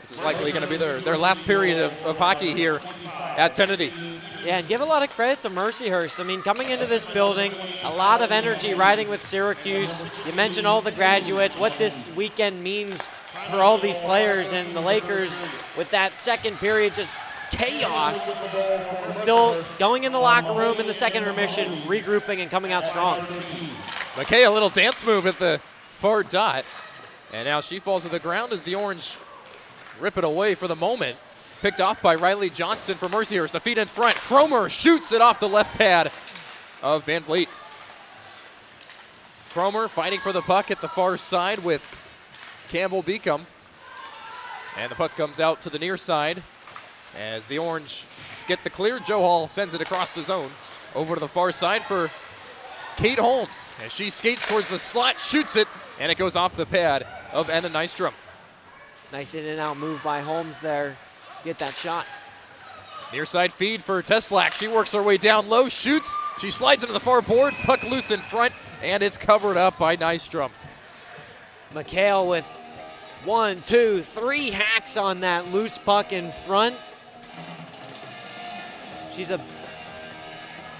This is likely going to be their last period of hockey here at Trinity. Yeah, and give a lot of credit to Mercyhurst. I mean, coming into this building, a lot of energy riding with Syracuse. You mentioned all the graduates, what this weekend means for all these players, and the Lakers with that second period just chaos. Still going in the locker room in the second intermission, regrouping and coming out strong. McKay, a little dance move at the far dot. And now she falls to the ground as the Orange rip it away for the moment. Picked off by Riley Johnson for Mercyhurst. The feet in front. Cromer shoots it off the left pad of Van Vliet. Cromer fighting for the puck at the far side with Campbell Beacom. And the puck comes out to the near side as the Orange get the clear. Joe Hall sends it across the zone over to the far side for Kate Holmes. As she skates towards the slot, shoots it, and it goes off the pad of Anna Nystrom. Nice in and out move by Holmes there. Get that shot. Near side feed for Teslak. She works her way down low, shoots. She slides into the far board, puck loose in front, and it's covered up by Nystrom. McHale with 1, 2, 3 hacks on that loose puck in front. She's a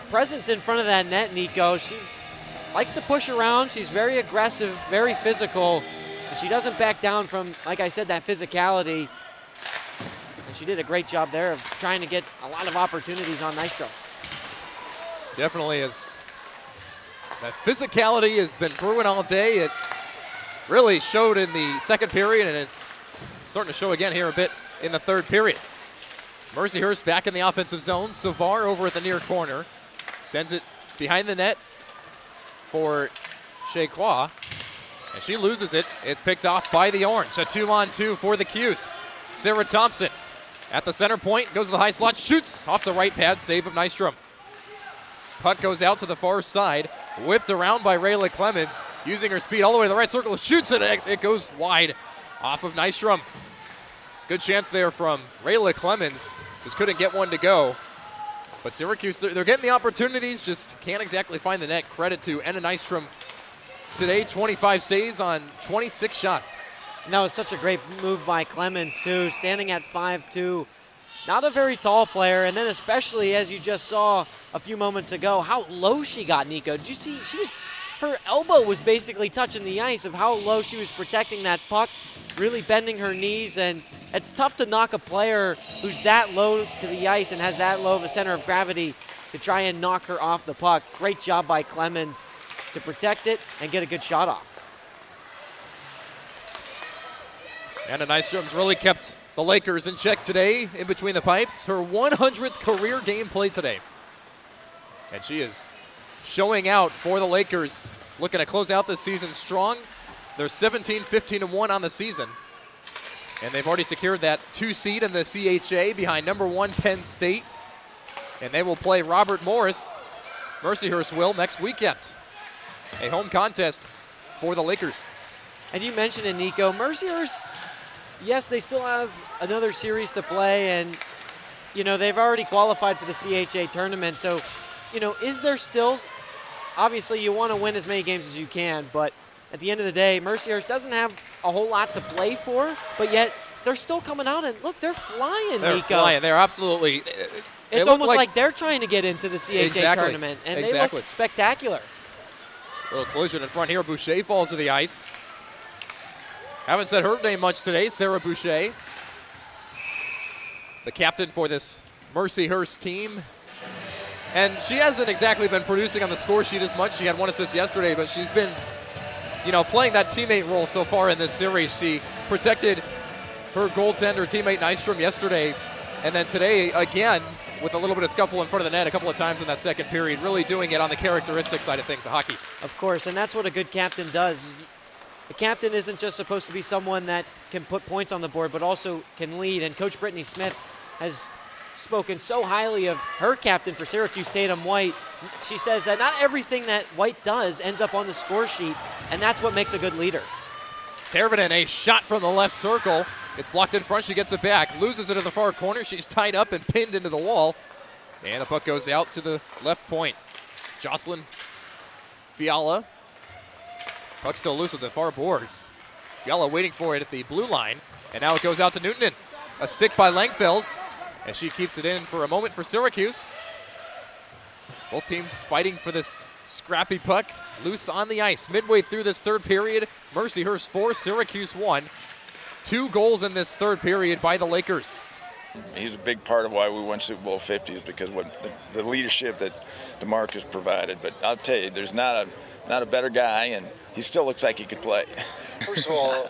presence in front of that net, Nico. She likes to push around. She's very aggressive, very physical. And she doesn't back down from, like I said, that physicality. And she did a great job there of trying to get a lot of opportunities on Nystrom. Definitely is. That physicality has been brewing all day. It really showed in the second period, and it's starting to show again here a bit in the third period. Mercyhurst back in the offensive zone. Savar over at the near corner. Sends it behind the net for Shea Kwa. And she loses it. It's picked off by the Orange. A 2-on-2 for the Cuse. Sarah Thompson at the center point. Goes to the high slot. Shoots off the right pad. Save of Nystrom. Puck goes out to the far side. Whipped around by Rayla Clemens. Using her speed all the way to the right circle. Shoots it. It goes wide off of Nystrom. Good chance there from Rayla Clemens. Just couldn't get one to go. But Syracuse, they're getting the opportunities, just can't exactly find the net. Credit to Anna Nystrom today, 25 saves on 26 shots. And that was such a great move by Clemens, too, standing at 5'2". Not a very tall player, and then especially, as you just saw a few moments ago, how low she got, Nico. Did you see? Her elbow was basically touching the ice of how low she was protecting that puck, really bending her knees, and it's tough to knock a player who's that low to the ice and has that low of a center of gravity to try and knock her off the puck. Great job by Clemens to protect it and get a good shot off. Anna Nystrom's really kept the Lakers in check today in between the pipes. Her 100th career game played today. And she is showing out for the Lakers, looking to close out this season strong. They're 17-15-1 on the season. And they've already secured that 2 seed in the CHA behind number 1 Penn State. And they will play Robert Morris, Mercyhurst will, next weekend. A home contest for the Lakers. And you mentioned it, Nico. Mercyhurst, yes, they still have another series to play, and, you know, they've already qualified for the CHA tournament. So, you know, is there still, obviously you want to win as many games as you can, but at the end of the day, Mercyhurst doesn't have a whole lot to play for, but yet they're still coming out, and look, they're flying, They're Nico. flying. They're absolutely. It's almost like they're trying to get into the CHA tournament, and they look spectacular. A little collision in front here. Boucher falls to the ice. Haven't said her name much today, Sarah Boucher. The captain for this Mercyhurst team. And she hasn't exactly been producing on the score sheet as much. She had 1 assist yesterday, but she's been, you know, playing that teammate role so far in this series. She protected her goaltender teammate Nystrom yesterday, and then today again with a little bit of scuffle in front of the net a couple of times in that second period, really doing it on the characteristic side of things of hockey. Of course, and that's what a good captain does. The captain isn't just supposed to be someone that can put points on the board, but also can lead, and Coach Brittany Smith has spoken so highly of her captain for Syracuse, Tatum White. She says that not everything that White does ends up on the score sheet, and that's what makes a good leader. Tervanen, a shot from the left circle. It's blocked in front. She gets it back. Loses it in the far corner. She's tied up and pinned into the wall. And the puck goes out to the left point. Jocelyn Fiala. Puck still loose at the far boards. Fiala waiting for it at the blue line, and now it goes out to Newton. A stick by Langfells, and she keeps it in for a moment for Syracuse. Both teams fighting for this scrappy puck. Loose on the ice midway through this third period. Mercyhurst 4, Syracuse 1. 2 goals in this third period by the Lakers. He's a big part of why we won Super Bowl 50 is because what the leadership that DeMarcus provided. But I'll tell you, there's not a better guy, and he still looks like he could play. First of all,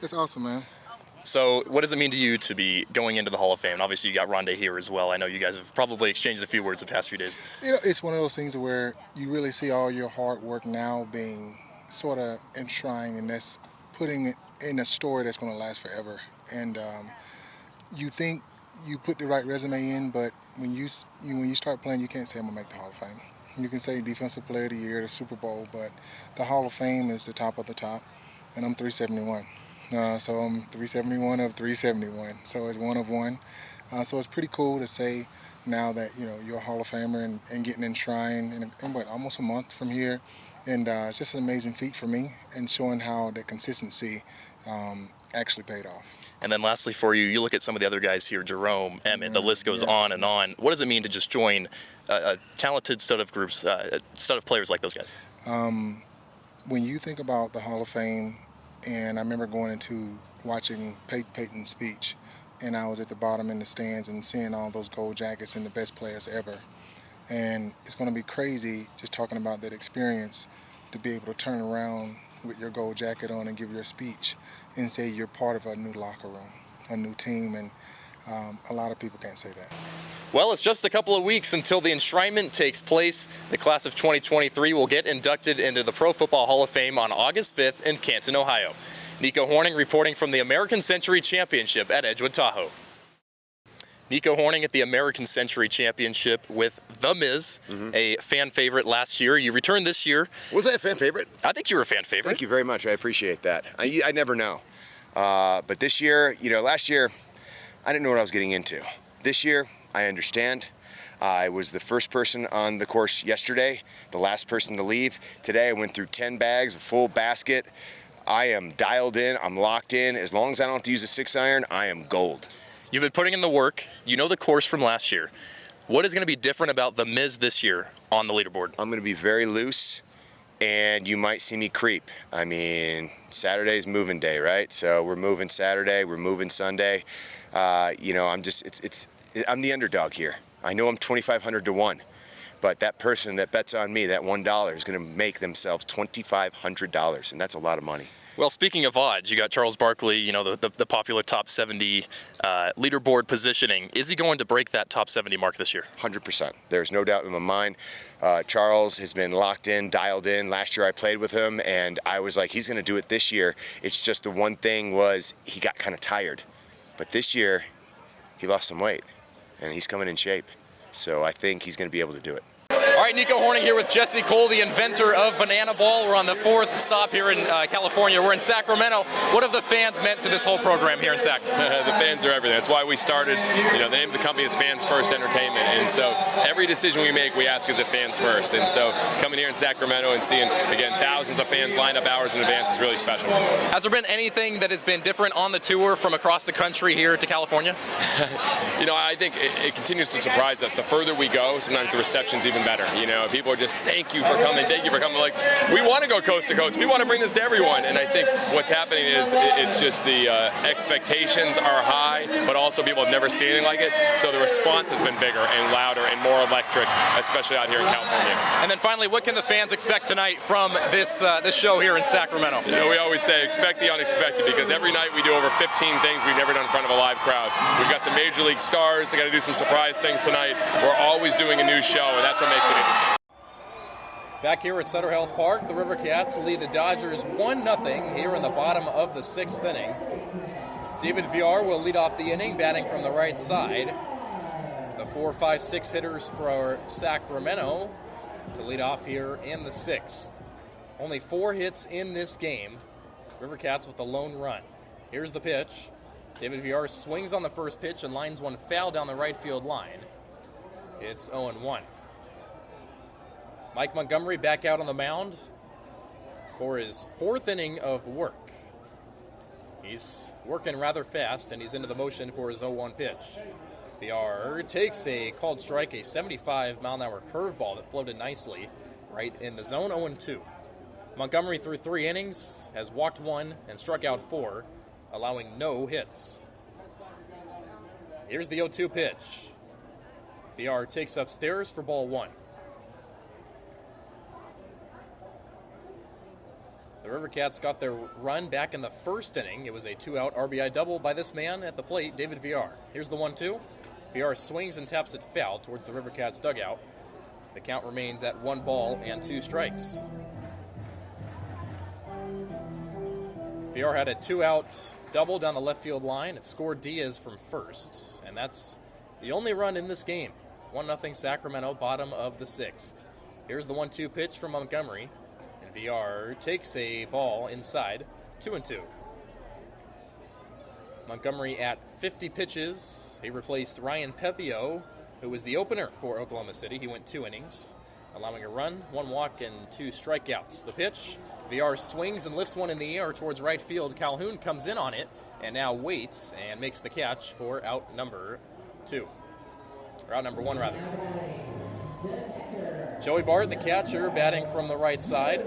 it's awesome, man. So what does it mean to you to be going into the Hall of Fame? And obviously you got Rondé here as well. I know you guys have probably exchanged a few words the past few days. You know, it's one of those things where you really see all your hard work now being sort of enshrined, and that's putting it in a story that's going to last forever. And you think you put the right resume in, but when you start playing, you can't say I'm going to make the Hall of Fame. You can say Defensive Player of the Year, the Super Bowl, but the Hall of Fame is the top of the top, and I'm 371. So I'm 371 of 371. So it's 1 of 1. So it's pretty cool to say now that you're a Hall of Famer and getting enshrined in what, almost a month from here, and it's just an amazing feat for me and showing how the consistency actually paid off. And then lastly for you, you look at some of the other guys here, Jerome, Emmett, the list goes on and on. What does it mean to just join a talented set of groups, a set of players like those guys? When you think about the Hall of Fame, and I remember going into watching Peyton's speech, and I was at the bottom in the stands and seeing all those gold jackets and the best players ever. And it's going to be crazy just talking about that experience to be able to turn around with your gold jacket on and give your speech and say you're part of a new locker room, a new team, and a lot of people can't say that. Well, it's just a couple of weeks until the enshrinement takes place. The class of 2023 will get inducted into the Pro Football Hall of Fame on August 5th in Canton, Ohio. Nico Horning reporting from the American Century Championship at Edgewood Tahoe. Nico Horning at the American Century Championship with The Miz, a fan favorite last year. You returned this year. Was I a fan favorite? I think you were a fan favorite. Thank you very much. I appreciate that. I never know. But this year, last year, I didn't know what I was getting into. This year, I understand. I was the first person on the course yesterday, the last person to leave. Today, I went through 10 bags, a full basket. I am dialed in. I'm locked in. As long as I don't have to use a 6-iron, I am gold. You've been putting in the work. You know the course from last year. What is going to be different about The Miz this year on the leaderboard? I'm going to be very loose, and you might see me creep. I mean, Saturday's moving day, right? So we're moving Saturday, we're moving Sunday. I'm the underdog here. I know I'm 2,500 to 1, but that person that bets on me, that $1, is going to make themselves $2,500, and that's a lot of money. Well, speaking of odds, you got Charles Barkley, the popular top 70 leaderboard positioning. Is he going to break that top 70 mark this year? 100%. There's no doubt in my mind. Charles has been locked in, dialed in. Last year I played with him, and I was like, he's going to do it this year. It's just the one thing was he got kind of tired. But this year, he lost some weight, and he's coming in shape. So I think he's going to be able to do it. All right, Nico Horning here with Jesse Cole, the inventor of Banana Ball. We're on the 4th stop here in California. We're in Sacramento. What have the fans meant to this whole program here in Sac? The fans are everything. That's why we started. The name of the company is Fans First Entertainment, and so every decision we make, we ask, is it fans first? And so coming here in Sacramento and seeing, again, thousands of fans lined up hours in advance is really special. Has there been anything that has been different on the tour from across the country here to California? I think it continues to surprise us. The further we go, sometimes the reception's even better. People are just, thank you for coming. Like, we want to go coast to coast. We want to bring this to everyone. And I think what's happening is it's just the expectations are high, but also people have never seen anything like it. So the response has been bigger and louder and more electric, especially out here in California. And then finally, what can the fans expect tonight from this show here in Sacramento? We always say expect the unexpected, because every night we do over 15 things we've never done in front of a live crowd. We've got some Major League stars. They got to do some surprise things tonight. We're always doing a new show, and that's what makes it interesting. Back here at Sutter Health Park, the River Cats lead the Dodgers 1-0 here in the bottom of the 6th inning. David Villar will lead off the inning, batting from the right side. The 4, 5, 6 hitters for Sacramento to lead off here in the 6th. Only 4 hits in this game. River Cats with a lone run. Here's the pitch. David Villar swings on the first pitch and lines one foul down the right field line. It's 0-1. Mike Montgomery back out on the mound for his 4th inning of work. He's working rather fast, and he's into the motion for his 0-1 pitch. VR takes a called strike, a 75-mile-an-hour curveball that floated nicely right in the zone, 0-2. Montgomery through 3 innings has walked 1 and struck out 4, allowing no hits. Here's the 0-2 pitch. VR takes upstairs for ball 1. The River Cats got their run back in the 1st inning. It was a 2-out RBI double by this man at the plate, David VR. Here's the 1-2. VR swings and taps it foul towards the River Cats dugout. The count remains at 1 ball and 2 strikes. VR had a 2-out double down the left field line. It scored Diaz from first, and that's the only run in this game. 1-0 Sacramento, bottom of the 6th. Here's the 1-2 pitch from Montgomery. VR takes a ball inside, 2-2. Montgomery at 50 pitches. He replaced Ryan Pepio, who was the opener for Oklahoma City. He went 2 innings, allowing a run, 1 walk, and 2 strikeouts. The pitch, VR swings and lifts one in the air towards right field. Calhoun comes in on it and now waits and makes the catch for out number 2. Or out number 1, rather. Joey Bart, the catcher, batting from the right side.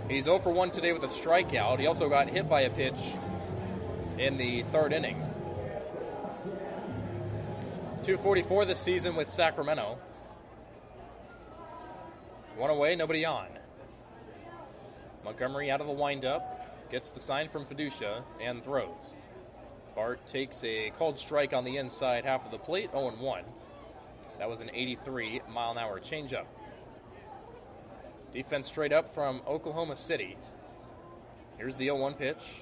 He's 0 for 1 today with a strikeout. He also got hit by a pitch in the 3rd inning. 244 this season with Sacramento. 1 away, nobody on. Montgomery out of the windup, gets the sign from Fiducia, and throws. Bart takes a called strike on the inside half of the plate, 0-1. That was an 83-mile-an-hour changeup. Defense straight up from Oklahoma City. Here's the 0-1 pitch.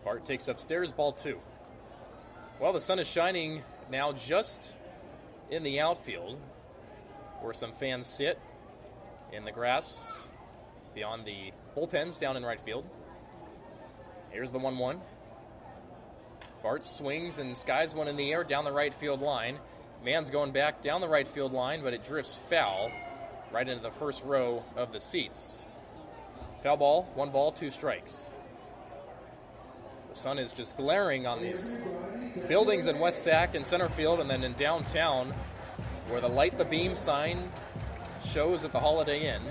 Bart takes upstairs, ball 2. Well, the sun is shining now just in the outfield, where some fans sit in the grass beyond the bullpens down in right field. Here's the 1-1. Bart swings and skies one in the air down the right field line. Man's going back down the right field line, but it drifts foul right into the first row of the seats. Foul ball, 1 ball, 2 strikes. The sun is just glaring on these buildings in West Sac and center field, and then in downtown, where the Light the Beam sign shows at the Holiday Inn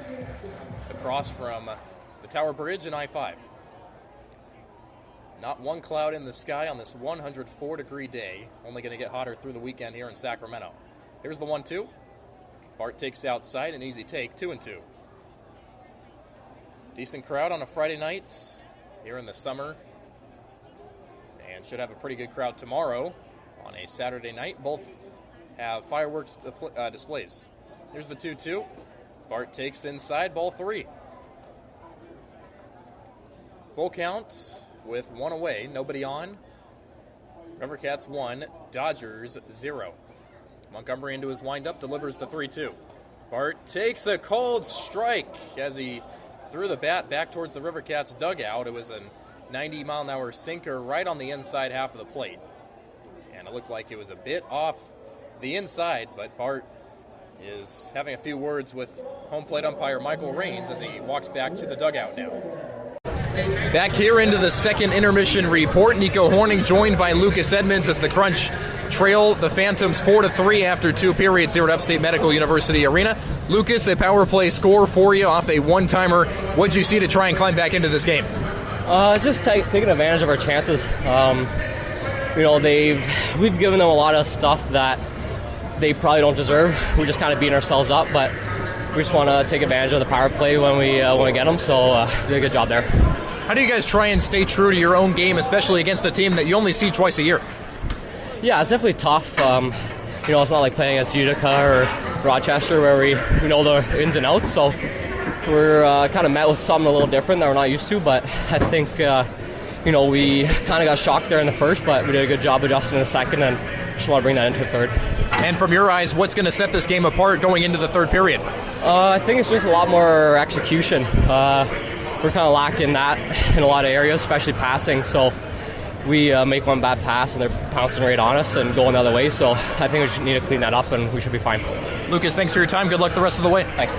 across from the Tower Bridge and I-5. Not one cloud in the sky on this 104-degree day. Only going to get hotter through the weekend here in Sacramento. Here's the 1-2. Bart takes outside, an easy take, 2-2. Decent crowd on a Friday night here in the summer. And should have a pretty good crowd tomorrow on a Saturday night. Both have fireworks displays. Here's the 2-2. Bart takes inside, ball 3. Full count with 1 away, nobody on. River Cats 1, Dodgers 0. Montgomery into his windup, delivers the 3-2. Bart takes a cold strike as he threw the bat back towards the River Cats dugout. It was a 90-mile-an-hour sinker right on the inside half of the plate. And it looked like it was a bit off the inside, but Bart is having a few words with home plate umpire Michael Raines as he walks back to the dugout now. Back here into the second intermission report. Nico Horning joined by Lucas Edmonds as the Crunch trail the Phantoms 4-3 after 2 periods here at Upstate Medical University Arena. Lucas, a power play score for you off a one-timer. What'd you see to try and climb back into this game? It's just taking advantage of our chances. We've given them a lot of stuff that they probably don't deserve. We're just kind of beating ourselves up, but we just want to take advantage of the power play when we get them. So did a good job there. How do you guys try and stay true to your own game, especially against a team that you only see twice a year? Yeah, it's definitely tough. It's not like playing against Utica or Rochester where we know the ins and outs. So we're kind of met with something a little different that we're not used to. But I think, we kind of got shocked there in the first, but we did a good job adjusting in the second and just want to bring that into the third. And from your eyes, what's going to set this game apart going into the third period? I think it's just a lot more execution. We're kind of lacking that in a lot of areas, especially passing. So we make one bad pass and they're pouncing right on us and going the other way. So I think we just need to clean that up and we should be fine. Lucas, thanks for your time. Good luck the rest of the way. Thanks.